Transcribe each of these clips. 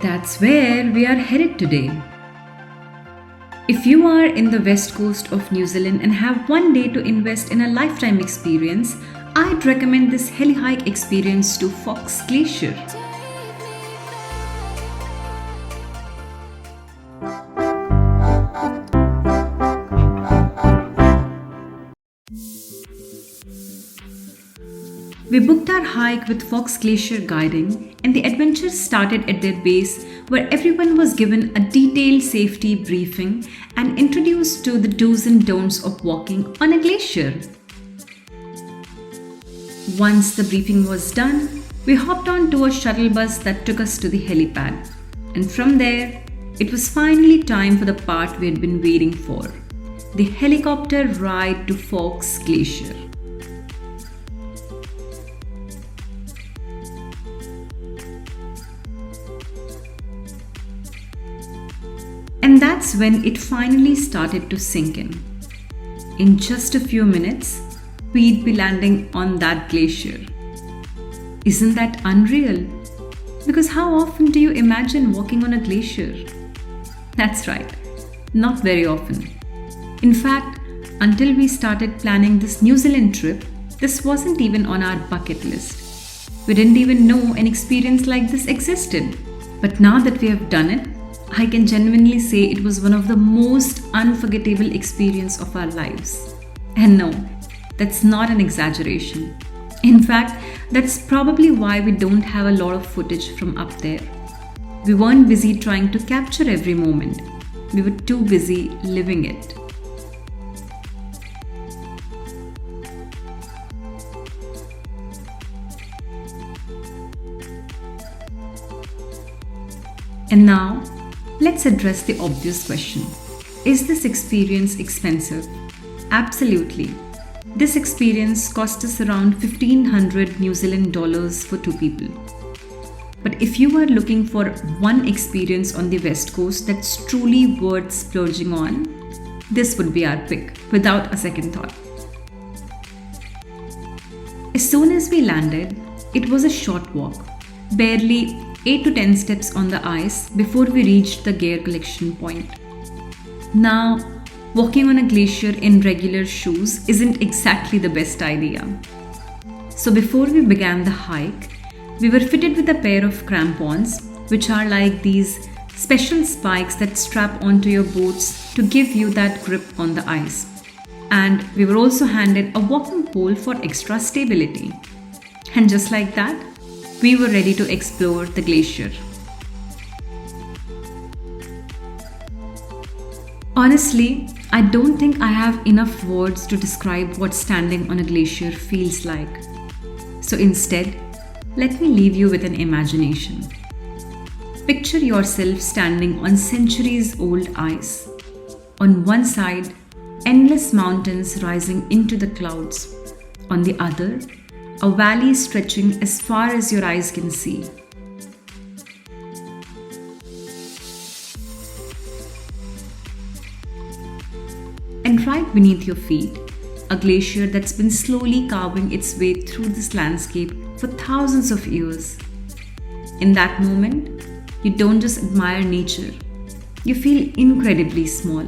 That's where we are headed today. If you are in the west coast of New Zealand and have one day to invest in a lifetime experience, I'd recommend this heli hike experience to Fox Glacier. We booked our hike with Fox Glacier guiding, and the adventure started at their base where everyone was given a detailed safety briefing and introduced to the do's and don'ts of walking on a glacier. Once the briefing was done, we hopped on to a shuttle bus that took us to the helipad, and from there, it was finally time for the part we had been waiting for, the helicopter ride to Fox Glacier. And that's when it finally started to sink in. In just a few minutes, we'd be landing on that glacier. Isn't that unreal? Because how often do you imagine walking on a glacier? That's right, not very often. In fact, until we started planning this New Zealand trip, this wasn't even on our bucket list. We didn't even know an experience like this existed. But now that we have done it, I can genuinely say it was one of the most unforgettable experiences of our lives. And no, that's not an exaggeration. In fact, that's probably why we don't have a lot of footage from up there. We weren't busy trying to capture every moment. We were too busy living it. And now, let's address the obvious question. Is this experience expensive? Absolutely. This experience cost us around 1500 New Zealand dollars for two people. But if you are looking for one experience on the west coast that's truly worth splurging on, this would be our pick, without a second thought. As soon as we landed, it was a short walk, barely 8 to 10 steps on the ice before we reached the gear collection point. Now, walking on a glacier in regular shoes isn't exactly the best idea. So before we began the hike, we were fitted with a pair of crampons, which are like these special spikes that strap onto your boots to give you that grip on the ice. And we were also handed a walking pole for extra stability. And just like that, we were ready to explore the glacier. Honestly, I don't think I have enough words to describe what standing on a glacier feels like. So instead, let me leave you with an imagination. Picture yourself standing on centuries-old ice. On one side, endless mountains rising into the clouds. On the other, a valley stretching as far as your eyes can see. And right beneath your feet, a glacier that's been slowly carving its way through this landscape for thousands of years. In that moment, you don't just admire nature, you feel incredibly small.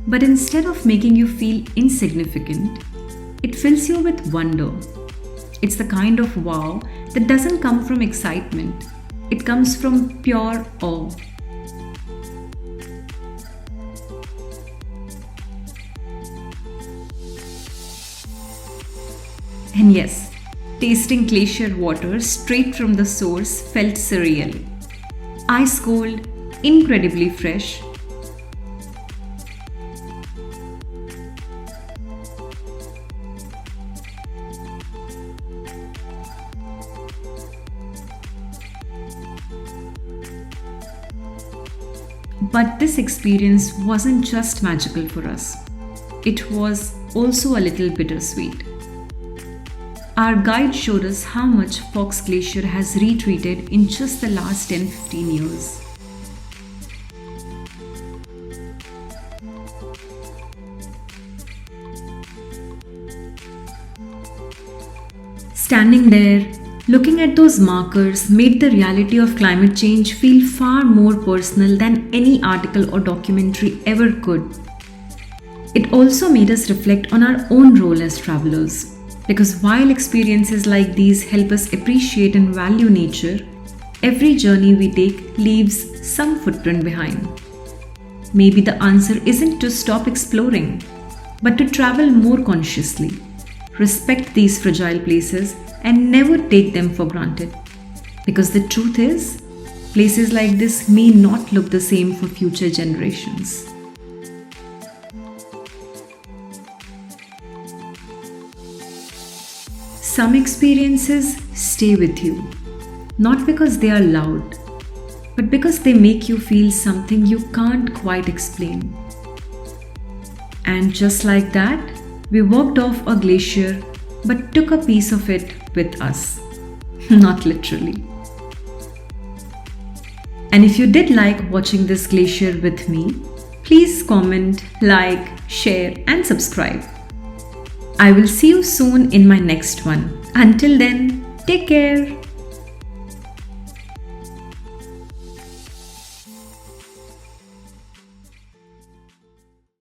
But instead of making you feel insignificant, it fills you with wonder. It's the kind of wow that doesn't come from excitement. It comes from pure awe. And yes, tasting glacier water straight from the source felt surreal. Ice cold, incredibly fresh. But this experience wasn't just magical for us. It was also a little bittersweet. Our guide showed us how much Fox Glacier has retreated in just the last 10-15 years. Standing there, looking at those markers made the reality of climate change feel far more personal than any article or documentary ever could. It also made us reflect on our own role as travelers, because while experiences like these help us appreciate and value nature, every journey we take leaves some footprint behind. Maybe the answer isn't to stop exploring, but to travel more consciously, respect these fragile places, and never take them for granted. Because the truth is, places like this may not look the same for future generations. Some experiences stay with you, not because they are loud, but because they make you feel something you can't quite explain. And just like that, we walked off a glacier but took a piece of it with us. Not literally. And if you did like watching this glacier with me, please comment, like, share, and subscribe. I will see you soon in my next one. Until then, take care.